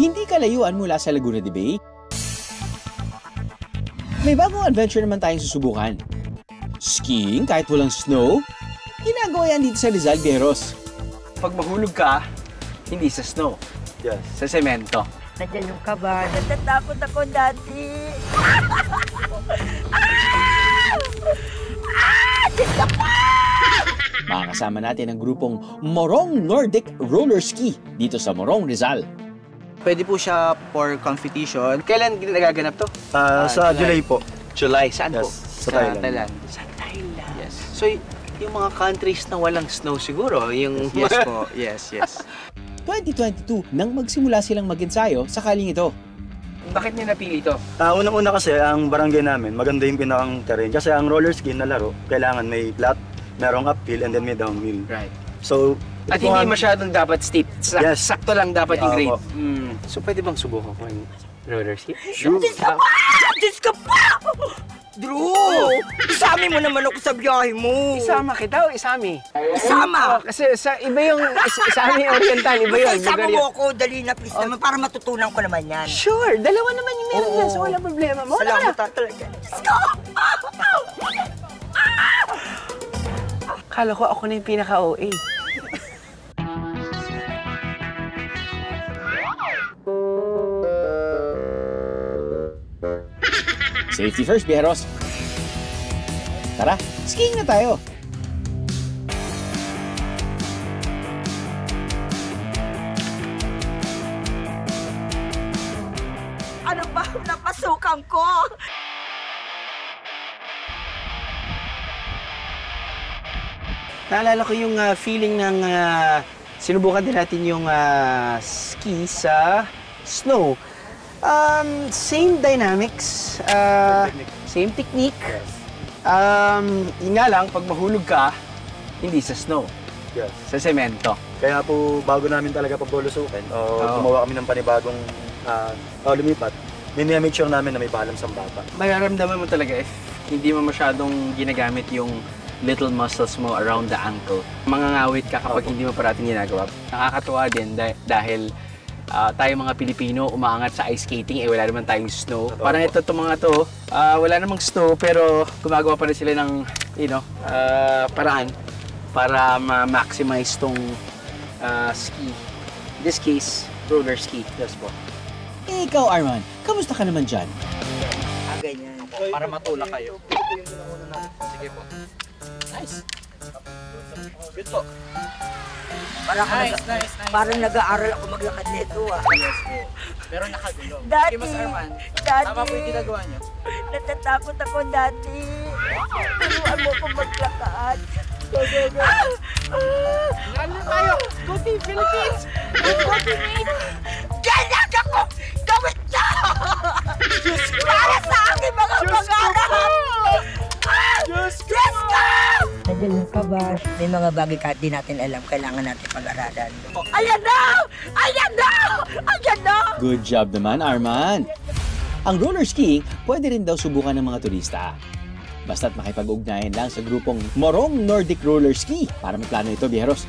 Hindi kalayuan mula sa Laguna de Bay. May bagong adventure naman tayong susubukan. Skiing kahit walang snow? Ginagawa yan dito sa Rizal, Bieros. Pag mahulog ka, hindi sa snow. Yes. Sa semento. Nandiyan yung kaba. Natatakot ako dati. Makakasama natin ang grupong Morong Nordic Roller Ski dito sa Morong, Rizal. Pwede po siya for competition. Kailan nagaganap to? Sa July po. July. Saan po? Sa Thailand. Sa Thailand. Yes. So, yung mga countries na walang snow siguro, yung... Yes po. Yes. 2022 nang magsimula silang mag-ensayo sakaling ito. Bakit niyo napili to? Unang-una kasi, ang barangay namin, maganda yung pinakang terrain. Kasi ang roller ski na laro, kailangan may flat, merong uphill, and then may downhill. Right. So, At hindi masyadong dapat steep. Yes. Sakto lang dapat yung grade. Opo. So, pwede bang subukan ko yung roller ski? Diyos ka pa! Diyos ka pa! Drew! Isami mo naman ako sa biyahe mo. Isama kita o isami? Isama! Kasi iba yung isami oriental, iba yun. Isama mo ako, dali na please naman, para matutunan ko naman yan. Sure, dalawa naman yung meron yan, so wala problema. Salamat talaga. Diyos ko! Akala ko ako na yung pinaka-OA. Safety first, Bieros. Tara, skiing na tayo. Ano ba napasukan ko? Naalala ko yung feeling ng sinubukan din natin yung ski sa snow. Same dynamics, same technique. Yun nga lang, pag mahulog ka, hindi sa snow, yes. sa semento. Kaya po, bago namin talaga pagbulusukin, gumawa kami ng panibagong lumipat, make sure namin na may balance ang bata. Mararamdaman mo talaga if hindi mo masyadong ginagamit yung little muscles mo around the ankle. Mangangawit ka kapag hindi mo parating ginagawa. Nakakatuwa din dahil tayo mga Pilipino umaangat sa ice skating, wala naman tayong snow. Parang itong mga to, wala namang snow pero gumagawa pa rin sila ng, paraan para ma-maximize tong ski. In this case, roller ski. Yes po. Ikaw, Arman, kamusta ka naman dyan? Ganyan. Para matulak kayo. Sige po. Nice. Good po. Nice. Parang nag-aaral ako maglakad nito ah. Yes po. Pero nakagulo. Dati, Sige, Mas Arman. Dati. Tama po yung ginagawa niyo. Natatakot ako dati. Turuan mo ko maglakad. Go. Lalo tayo! Go Team Philippines! Go Team Mate! Ganyan ako! Gawin niya! Para sa aking mga pangarap! Diyos ko! Nandiyan yung kabash. May mga bagay kahit di natin alam, kailangan natin pag-aralan. Ayan na! Good job naman, Arman. Ang roller skiing, pwede rin daw subukan ng mga turista. Basta't makipag-ugnayan lang sa grupong Morong Nordic Roller Ski para may plano ito, Bieros.